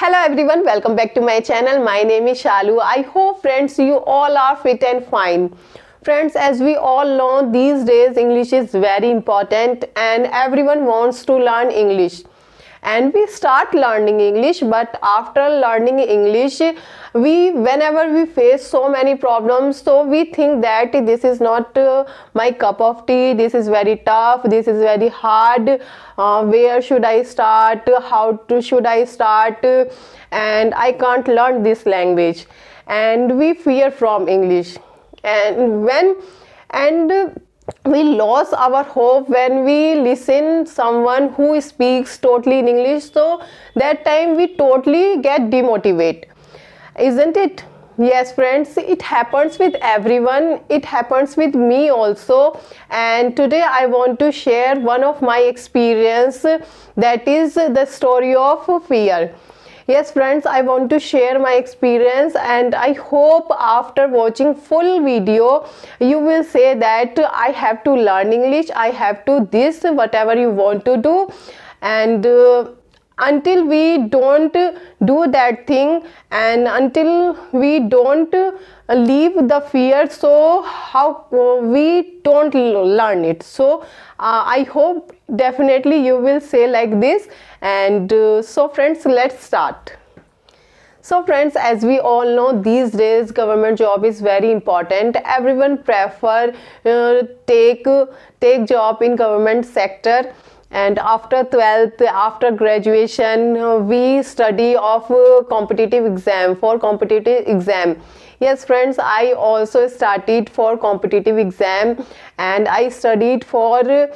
Hello everyone, welcome back to my channel. My name is Shalu. I hope friends you all are fit and fine. Friends, as we all know, these days English is very important and everyone wants to learn English. And we start learning English, but after learning English, whenever we face so many problems, so we think that this is not my cup of tea, this is very tough, this is very hard, where should I start, should I start, and I can't learn this language, and we fear from English. And we lose our hope when we listen someone who speaks totally in English, so that time we totally get demotivate, isn't it? Yes friends, it happens with everyone, it happens with me also. And today I want to share one of my experience, that is the story of fear. Yes friends, I want to share my experience, and I hope after watching full video you will say that I have to learn English, I have to this, whatever you want to do. And until we don't do that thing, and until we don't leave the fear, so how we don't learn it. So I hope definitely you will say like this. And so friends, let's start. So friends, as we all know, these days government job is very important. Everyone prefer take job in government sector. And after 12th, after graduation, we study of competitive exam, for competitive exam. Yes friends, I also started for competitive exam, and I studied for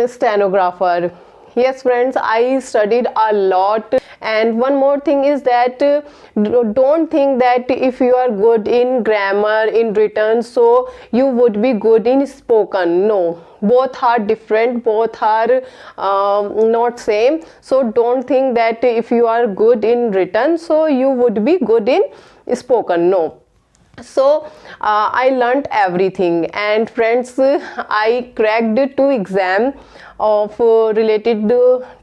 stenographer. Yes friends, I studied a lot. And one more thing is that don't think that if you are good in grammar, in written, so you would be good in spoken. No, both are different, both are not same. So don't think that if you are good in written, so you would be good in spoken. No. So I learnt everything. And friends, I cracked 2 exam of related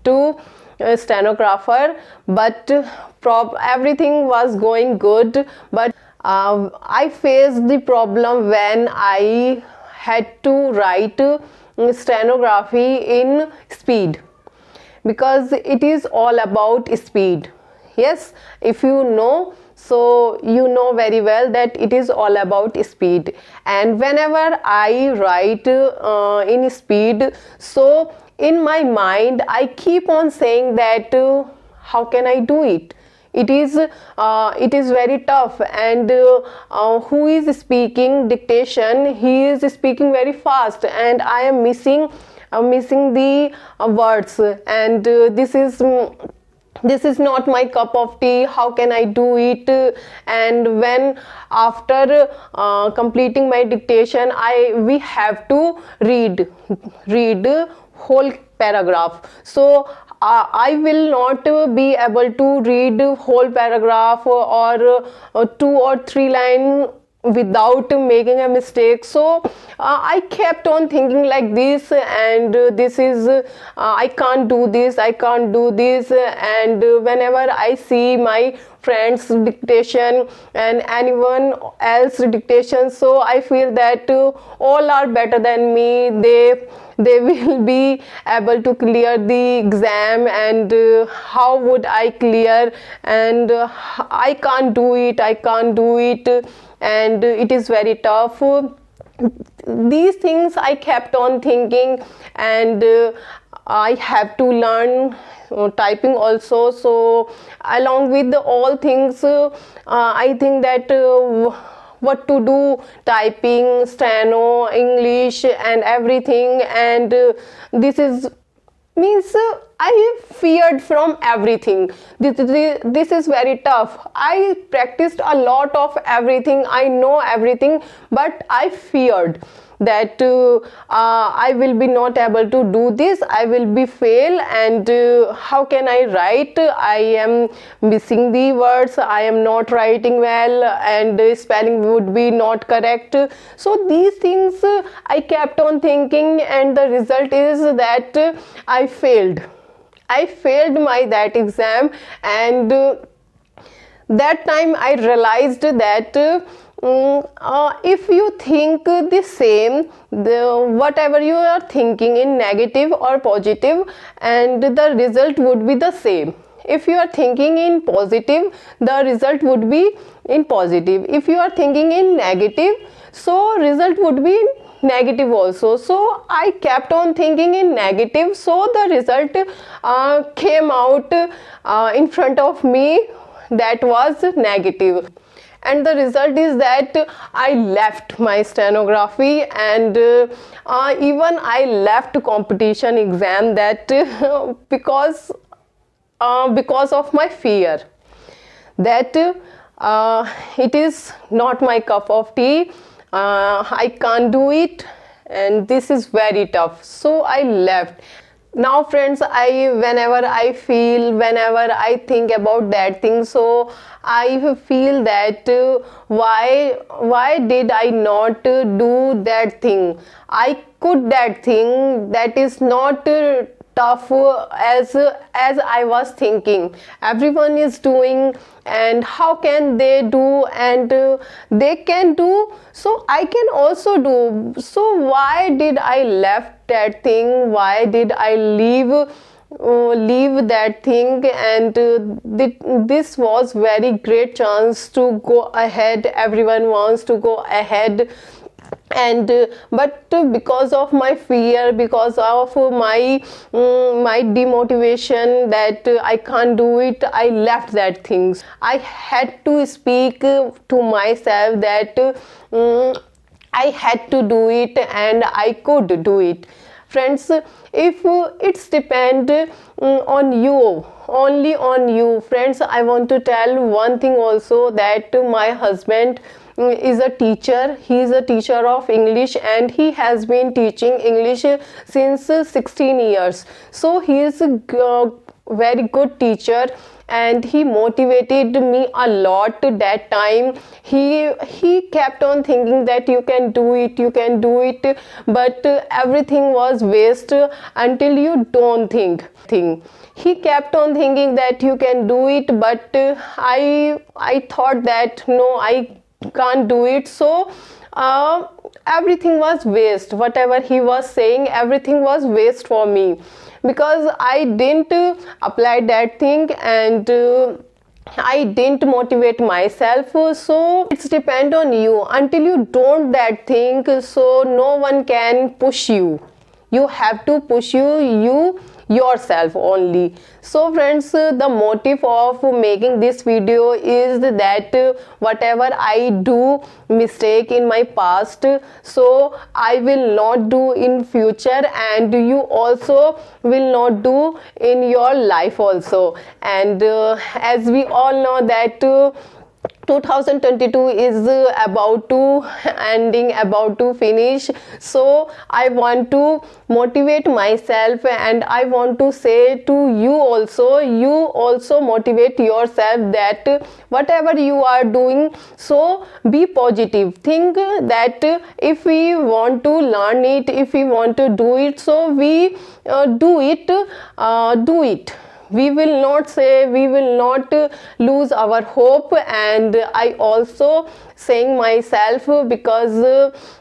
to stenographer, but everything was going good. But I faced the problem when I had to write stenography in speed, because it is all about speed. Yes, if you know, so you know very well that it is all about speed. And whenever I write in speed, so in my mind I keep on saying that how can I do it? It is very tough. And who is speaking dictation, he is speaking very fast, and I am missing the words, and this is not my cup of tea, how can I do it? And when after completing my dictation, we have to read whole paragraph. So I will not be able to read whole paragraph or 2 or 3 line without making a mistake. So I kept on thinking like this, and this is I can't do this, I can't do this. And whenever I see my friends dictation and anyone else dictation, so I feel that all are better than me, they will be able to clear the exam, and how would I clear? And I can't do it, and it is very tough. These things I kept on thinking. And I have to learn typing also. So along with all things, I think that what to do, typing, steno, English and everything. And this is means I feared from everything. This is very tough. I practiced a lot of everything, I know everything, but I feared that I will be not able to do this, I will be fail. And how can I write? I am missing the words, I am not writing well, and spelling would be not correct. So these things I kept on thinking, and the result is that I failed my that exam. And that time I realized that if you think the same, whatever you are thinking in negative or positive, and the result would be the same. If you are thinking in positive, the result would be in positive. If you are thinking in negative, so result would be negative also. So I kept on thinking in negative, so the result came out in front of me, that was negative. And the result is that I left my stenography, and even I left competition exam, that because of my fear, that it is not my cup of tea, I can't do it, and this is very tough, so I left. Now friends, whenever I think about that thing, so I feel that why did I not do that thing? I could that thing, that is not tough as I was thinking. Everyone is doing, and how can they do, and they can do, so I can also do. So why did I left that thing? Why did I leave that thing? And this was very great chance to go ahead. Everyone wants to go ahead, and but because of my fear, because of my demotivation, that I can't do it, I left that things. I had to speak to myself that I had to do it, and I could do it. Friends, if it's depend on you, only on you. Friends, I want to tell one thing also, that my husband is a teacher. He is a teacher of English, and he has been teaching English since 16 years. So he is a very good teacher, and he motivated me a lot that time. He kept on thinking that you can do it, you can do it, but everything was waste until you don't think. He kept on thinking that you can do it, but I thought that no, I can't do it. So everything was waste. Whatever he was saying, everything was waste for me, because I didn't apply that thing, and I didn't motivate myself. So it's depend on you. Until you don't that thing, so no one can push you. You have to push you yourself only. So friends, the motive of making this video is that whatever I do mistake in my past, so I will not do in future, and you also will not do in your life also. And as we all know that 2022 is about to finish. So I want to motivate myself, and I want to say to you also motivate yourself, that whatever you are doing, so be positive. Think that if we want to learn it, if we want to do it, so we do it. We will not lose our hope. And I also saying myself, because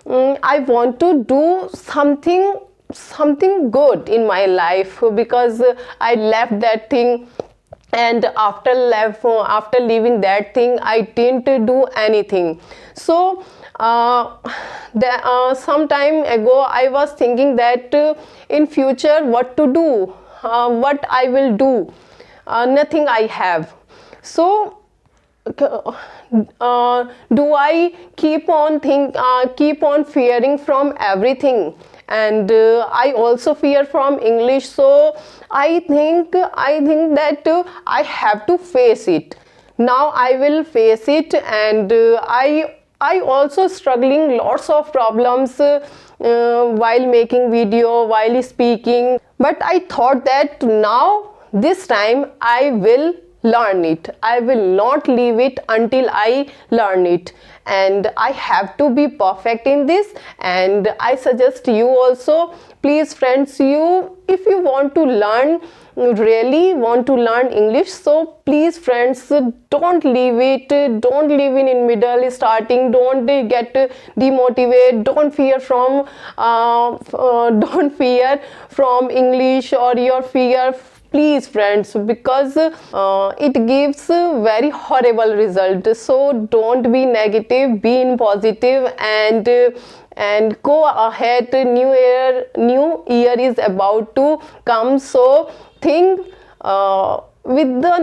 I want to do something good in my life, because I left that thing, and after leaving that thing, I didn't do anything. So some time ago I was thinking that in future what to do, what I will do. Nothing I have. So do I keep on fearing from everything? And I also fear from English. So I think that I have to face it. Now I will face it. And I also struggling lots of problems while making video, while speaking. But I thought that now this time I will learn it. I will not leave it until I learn it. And I have to be perfect in this. And I suggest you also please friends, if you want to learn, really want to learn English, so please friends, don't leave it, don't leave it in middle starting, don't get demotivate, don't fear from don't fear from English or your fear, please friends, because it gives very horrible result. So don't be negative, be in positive, and go ahead. New year is about to come, so think with the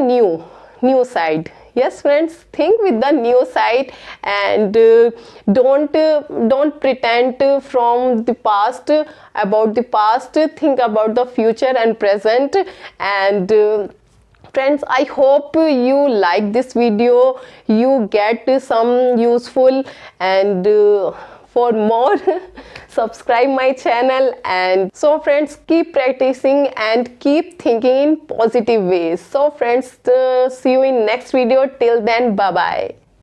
new side. Yes friends, think with the new side, and don't pretend from the past, about the past, think about the future and present. And friends, I hope you like this video, you get some useful, and for more subscribe my channel. And so friends, keep practicing and keep thinking in positive ways. So friends, see you in next video. Till then, bye bye.